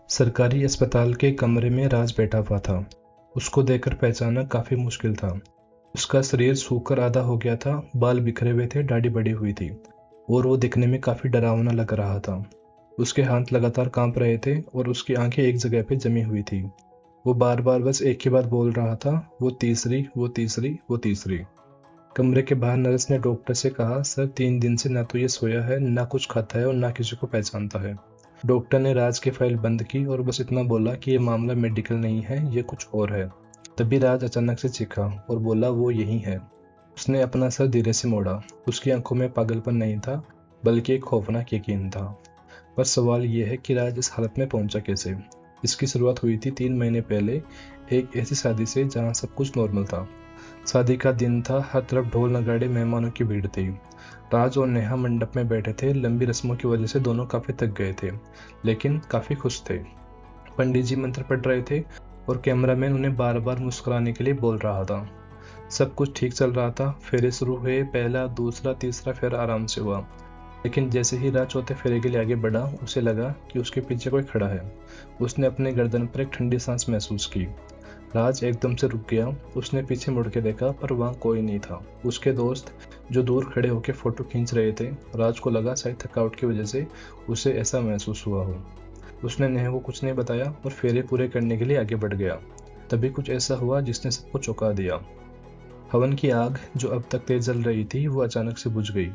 सरकारी अस्पताल के कमरे में राज बैठा हुआ था। उसको देखकर पहचानना काफी मुश्किल था। उसका शरीर सूखकर आधा हो गया था, बाल बिखरे हुए थे, दाढ़ी बढ़ी हुई थी और वो दिखने में काफी डरावना लग रहा था। उसके हाथ लगातार कांप रहे थे और उसकी आंखें एक जगह पे जमी हुई थी। वो बार बार बस एक ही बात बोल रहा था, वो तीसरी, वो तीसरी, वो तीसरी। कमरे के बाहर नर्स ने डॉक्टर से कहा, सर 3 दिन से ना तो ये सोया है, ना कुछ खाता है और ना किसी को पहचानता है। डॉक्टर ने राज की फाइल बंद की और बस इतना बोला कि ये मामला मेडिकल नहीं है, ये कुछ और है। तभी राज अचानक से चीखा और बोला, वो यही है। उसने अपना सर धीरे से मोड़ा। उसकी आंखों में पागलपन नहीं था, बल्कि एक खौफनाक यकीन था। पर सवाल यह है कि राज इस हालत में पहुंचा कैसे। इसकी शुरुआत हुई थी 3 महीने पहले, एक ऐसी शादी से जहां सब कुछ नॉर्मल था। शादी का दिन था, हर तरफ ढोल नगाड़े, मेहमानों की भीड़ थी। राज और नेहा मंडप में बैठे थे। लंबी रस्मों की वजह से दोनों काफी थक गए थे, लेकिन काफी खुश थे। पंडित जी मंत्र पढ़ रहे थे और कैमरामैन उन्हें बार बार मुस्कुराने के लिए बोल रहा था। सब कुछ ठीक चल रहा था। फेरे शुरू हुए, पहला, दूसरा, तीसरा फेरा आराम से हुआ। लेकिन जैसे ही राज चौथे फेरे के लिए आगे बढ़ा, उसे लगा कि उसके पीछे कोई खड़ा है। उसने अपने गर्दन पर एक ठंडी सांस महसूस की। राज एकदम से रुक गया। उसने पीछे मुड़ के देखा, पर वहां कोई नहीं था। उसके दोस्त जो दूर खड़े होकर फोटो खींच रहे थे। राज को लगा शायद थकावट की वजह से उसे ऐसा महसूस हुआ हो। उसने नेहा को कुछ नहीं बताया और फेरे पूरे करने के लिए आगे बढ़ गया। तभी कुछ ऐसा हुआ जिसने सबको चौंका दिया। हवन की आग जो अब तक तेज जल रही थी, वो अचानक से बुझ गई,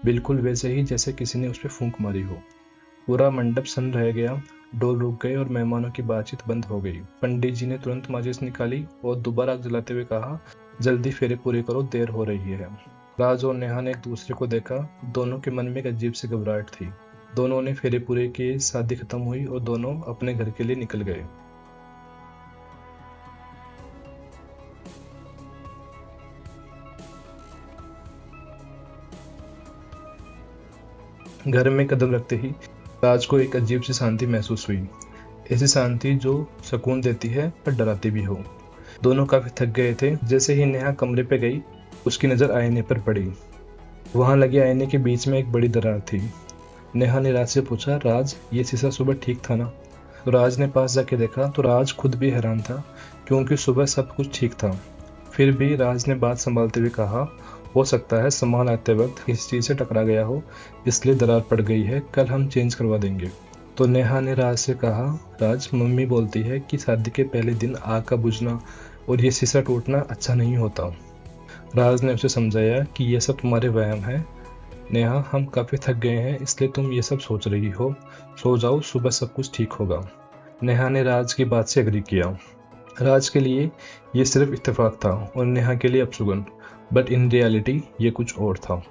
बिल्कुल वैसे ही जैसे किसी ने उस पर फूंक मारी हो। पूरा मंडप सन्न रह गया। डोल रुक गए और मेहमानों की बातचीत बंद हो गई। पंडित जी ने तुरंत माचिस निकाली और दोबारा आग जलाते हुए कहा, जल्दी फेरे पूरे करो, देर हो रही है। राज और नेहा ने एक दूसरे को देखा। दोनों के मन में एक अजीब सी घबराहट थी। दोनों ने फेरे पूरे किए, शादी खत्म हुई और दोनों अपने घर के लिए निकल गए। घर में कदम रखते ही राज को एक अजीब सी शांति महसूस हुई। ऐसी शांति जो सुकून देती है पर डराती भी हो। दोनों काफी थक गए थे। जैसे ही नेहा कमरे पे गई, उसकी नजर आईने पर पड़ी। वहां लगे आईने के बीच में एक बड़ी दरार थी। नेहा ने राज से पूछा, राज ये शीशा सुबह ठीक था ना? तो राज ने पास जाके देखा तो राज खुद भी हैरान था, क्योंकि सुबह सब कुछ ठीक था। फिर भी राज ने बात संभालते हुए कहा, हो सकता है सामान आते वक्त किसी चीज से टकरा गया हो, इसलिए दरार पड़ गई है, कल हम चेंज करवा देंगे। तो नेहा ने राज से कहा, राज मम्मी बोलती है कि शादी के पहले दिन आग का बुझना और ये शीशा टूटना अच्छा नहीं होता। राज ने उसे समझाया कि ये सब तुम्हारे वहम है। नेहा, हम काफी थक गए हैं, इसलिए तुम ये सब सोच रही हो। सो जाओ, सुबह सब कुछ ठीक होगा। नेहा ने राज की बात से एग्री किया। राज के लिए ये सिर्फ इत्तेफाक था और नेहा के लिए अपशगुन, बट इन रियलिटी ये कुछ और था।